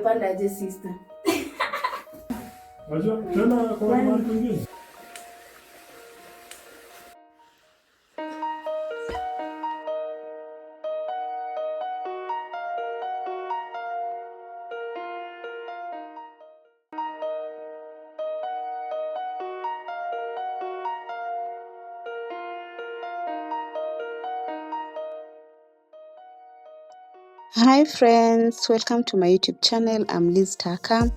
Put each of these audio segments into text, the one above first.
umepanda aje sister? Unajua tena kwa mahali pengine. Hi friends, welcome to my YouTube channel. I'm Liz Taka.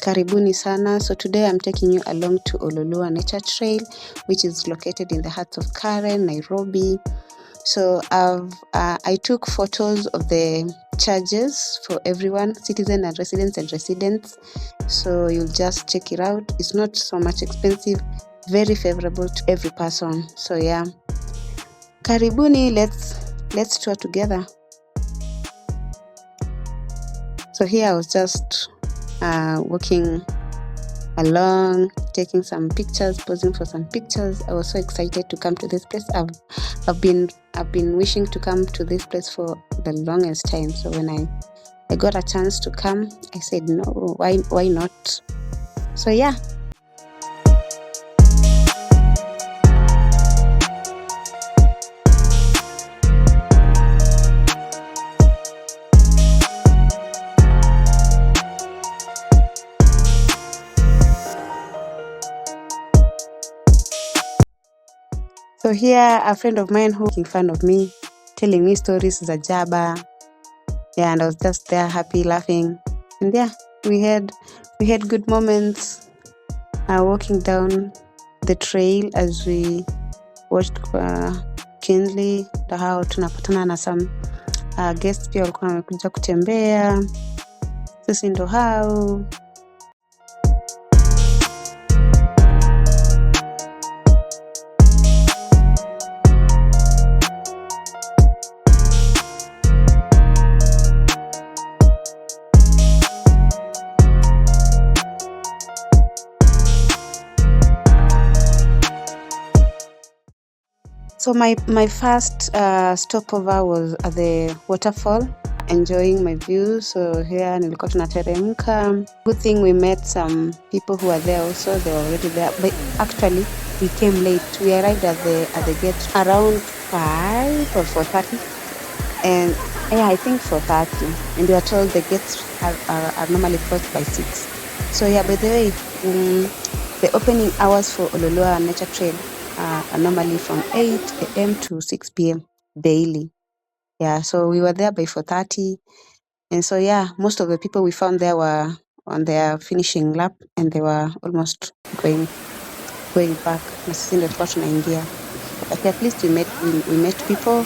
Karibuni sana. So today I'm taking you along to Oloolua Nature Trail, which is located in the heart of Karen, Nairobi. So I took photos of the charges for everyone, citizen and residents. So you'll just check it out. It's not so much expensive, very favorable to every person. So yeah, karibuni. Let's tour together. So here I was just walking along, taking some pictures, posing for some pictures. I was so excited to come to this place. I've been wishing to come to this place for the longest time. So when I got a chance to come, I said no, why not? So yeah. So here, a friend of mine who was making fun of me, telling me stories za jaba. Yeah, and I was just there happy, laughing. And yeah, we had good moments walking down the trail as we watched keenly how tunapatana na some guests pia walikuwa wamekuja kutembea. Sisi ndo hao. So my first stopover was at the waterfall, enjoying my view. So here nilikuwa tunateremka. Good thing we met some people who were there also. They were already there. But actually we came late. We arrived at the gate around 5 or 4:30. And yeah, I think 4:30. And we were told the gates are normally closed by 6. So yeah, by the way, the opening hours for Oloolua Nature Trail are normally from 8 a.m. to 6 p.m. daily. Yeah, so we were there by 4:30. And so yeah, most of the people we found there were on their finishing lap and they were almost going back. Na sisi ndio tulikuwa tunaingia. But at least we met people,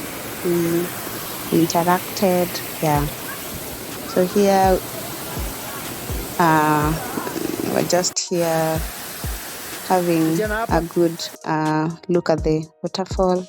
we interacted. Yeah. So here we're just here having a good look at the waterfall.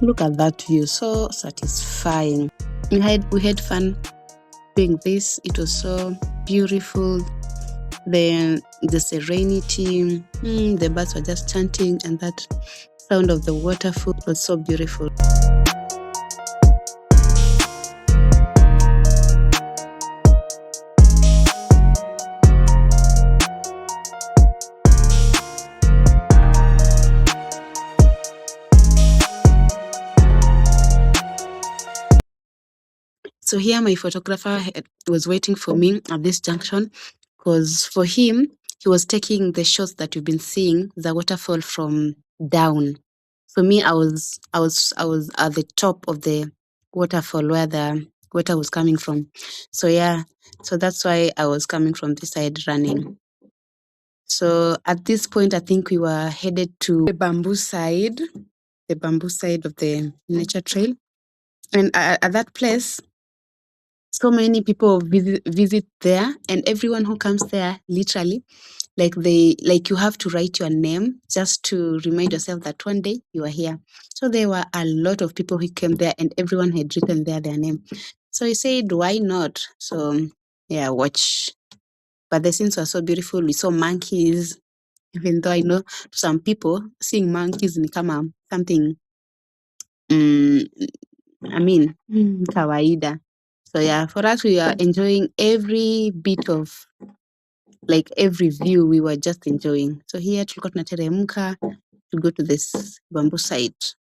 Look at that view, so satisfying. We had fun doing this. It was so beautiful. The serenity, the birds were just chanting, and that sound of the waterfall was so beautiful. So here my photographer was waiting for me at this junction, because for him, he was taking the shots that you've been seeing, the waterfall from down. For me, I was at the top of the waterfall where the water was coming from. So yeah, so that's why I was coming from this side running. So at this point, I think we were headed to the bamboo side of the nature trail. And at that place, so many people visit there, and everyone who comes there, literally, like you have to write your name just to remind yourself that one day you are here. So there were a lot of people who came there, and everyone had written there their name. So I said, why not? So yeah, watch. But the scenes were so beautiful. We saw monkeys, even though I know to some people seeing monkeys ni kama something kawaida. So yeah, for us, we are enjoying every bit of, like, every view we were just enjoying. So here tulikuwa tunateremka to go to this bamboo site.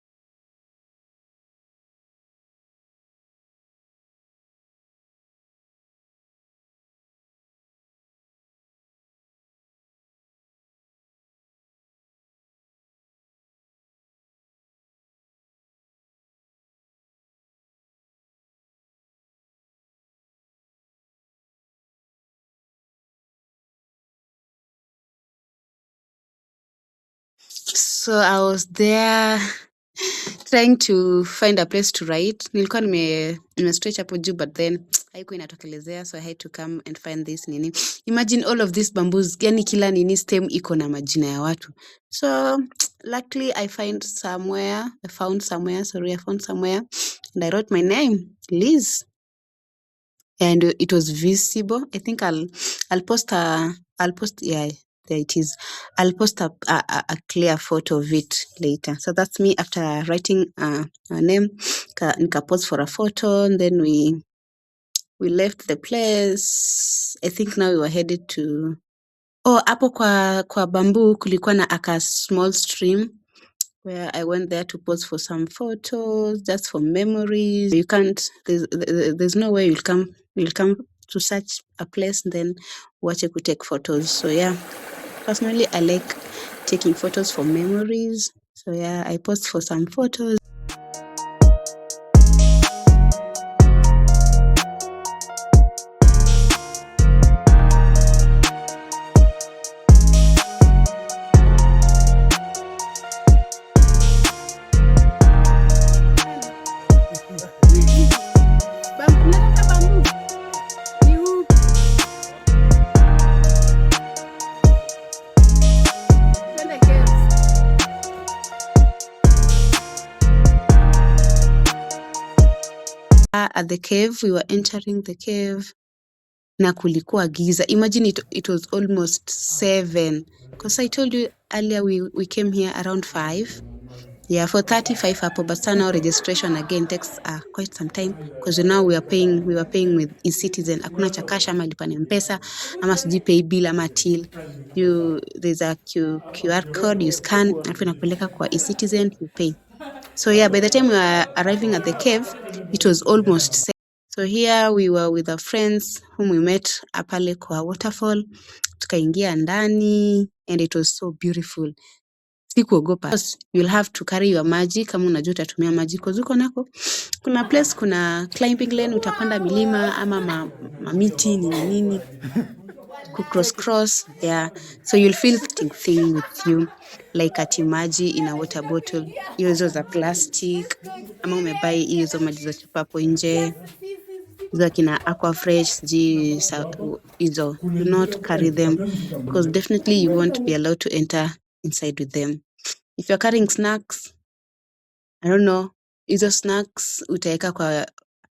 So I was there trying to find a place to write. Nilikuwa stretch hapo juu, but then haikuwa inatokelezea, so I had to come and find this nini. Imagine all of these bamboos, yani kila nini stem iko na majina ya watu. So luckily I found somewhere, and I wrote my name, Liz. And it was visible. I think I'll post yeah, there it is. I'll post a clear photo of it later. So that's me after writing a name. Nika pose for a photo, and then we left the place. I think now we were headed to hapo kwa bamboo kulikuwa na aka small stream where I went there to pose for some photos, just for memories. You can't, there's no way you'll come to such a place and then watch it to take photos. So yeah, personally, I like taking photos for memories. So yeah, I posed for some photos. At the cave, we were entering the cave. Na kulikuwa giza. Imagine it was almost 7. Because I told you earlier we came here around 5. Yeah, for 35 hapo, but now registration again takes quite some time, because now we were paying with eCitizen. Hakuna cha cash ama lipa na M-Pesa ama sijui pay bill ama till. There's a QR code, you scan, alafu inakupeleka kwa eCitizen, you pay. So yeah, by the time we were arriving at the cave, it was almost 7. So here we were with our friends whom we met pale kwa waterfall. Tukaingia ndani and it was so beautiful. Sikuogopa. You'll have to carry your maji kama unajua utatumia maji, because uko nako kuna place, kuna climbing lane, utapanda milima ama mamiti nini ku cross, yeah. So you'll feel thing with you, like ati maji in a water bottle, hizo za plastic, ama umebuy hizo maji za chupa hapo nje, hizo kina aqua fresh hizo. Do not carry them, because definitely you won't be allowed to enter inside with them. If you're carrying snacks, I don't know, hizo snacks utaeka kwa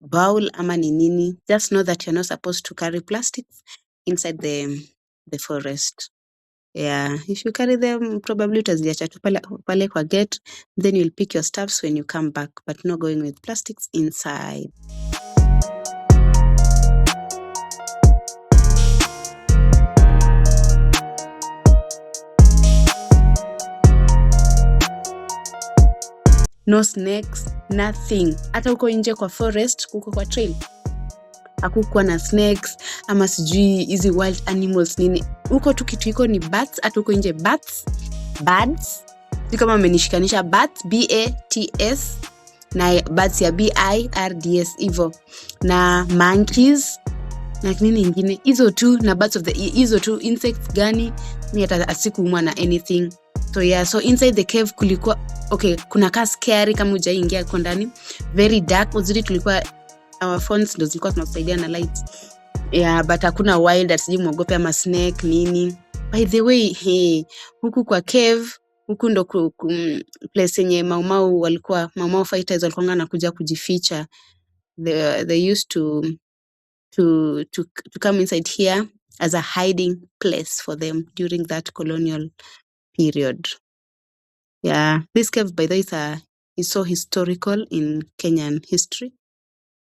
bowl ama ni nini, just know that you're not supposed to carry plastics inside the forest. Yeah, if you carry them, probably utaziacha tu pale kwa gate, then you'll pick your stuffs when you come back, but no going with plastics inside. No snakes, nothing. Hata uko nje kwa forest, kuko kwa trail, hakukuwa na snakes ama sijui hizi wild animals nini. Huko tu kitu iko ni bats, hata huko nje birds. Si kama amenishikanisha bats, BATS na birds ya BIRDS hivyo, na monkeys na nini nyingine hizo tu, na birds of the hizo tu. Insects gani mimi hata asikuumwa na anything. So yeah, so inside the cave kulikuwa kuna ka scary kama hujaingia huko ndani, very dark. Uzuri tulikuwa our phones ndo zilikuwa tunakusaidia na lights, yeah, but hakuna wild at sijui muogope ama snake nini. By the way, huku kwa cave huku ndo place yenye Mau fighters walikuwa wanakuja kujificha. They used to come inside here as a hiding place for them during that colonial period. Yeah, this cave by the way is so historical in Kenyan history.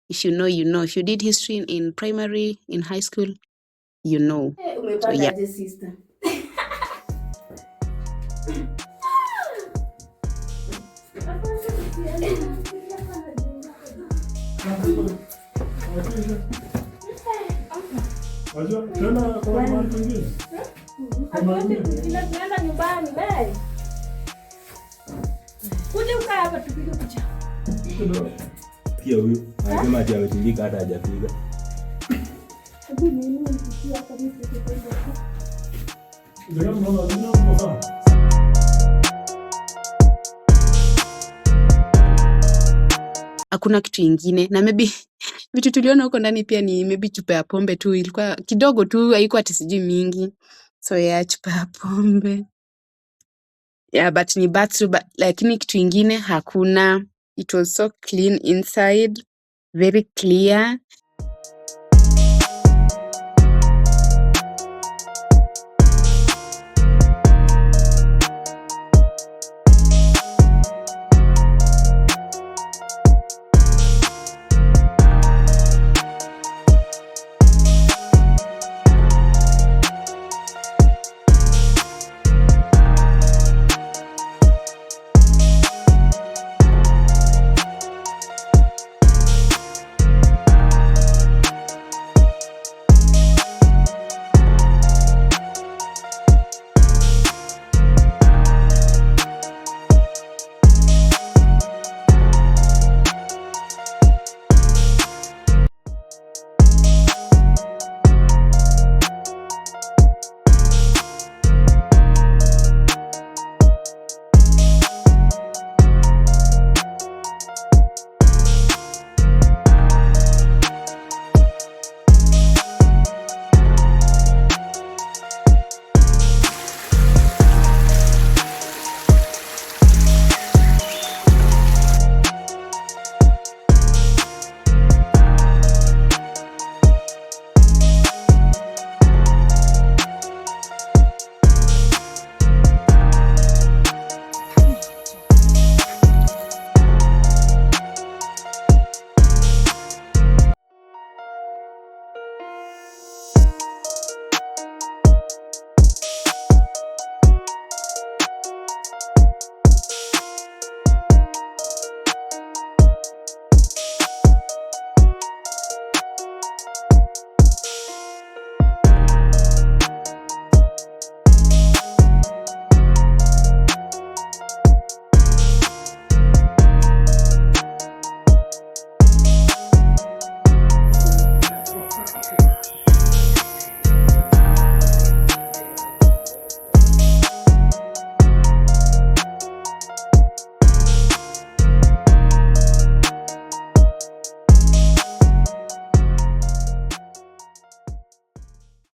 If you know, you know. If you did history in primary, in high school, you know. So, yeah. Sister. Tunaenda nyumbani bae. Kuja ukae hapa tupige picha. Pia huyu anasema ati ametindika hata hajapiga. Hebu nini nikitia hapa nipige picha. Hakuna kitu ingine, na maybe vitu tuliona huko ndani pia ni maybe chupa ya pombe tu, ilikuwa kidogo tu, haikuwa ati sijui mingi. So yeah, chupa ya pombe. Yeah, but ni bathroom, lakini kitu ingine hakuna. It was so clean inside, very clear.